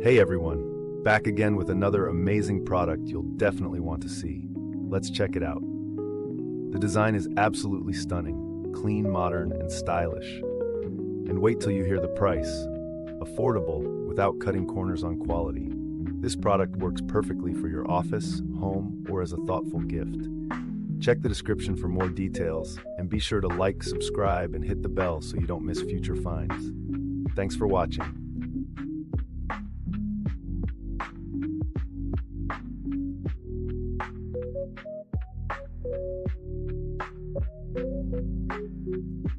Hey everyone, back again with another amazing product you'll definitely want to see. Let's check it out. The design is absolutely stunning, clean, modern, and stylish. And wait till you hear the price. Affordable without cutting corners on quality. This product works perfectly for your office, home, or as a thoughtful gift. Check the description for more details, and be sure to like, subscribe, and hit the bell so you don't miss future finds. Thanks for watching.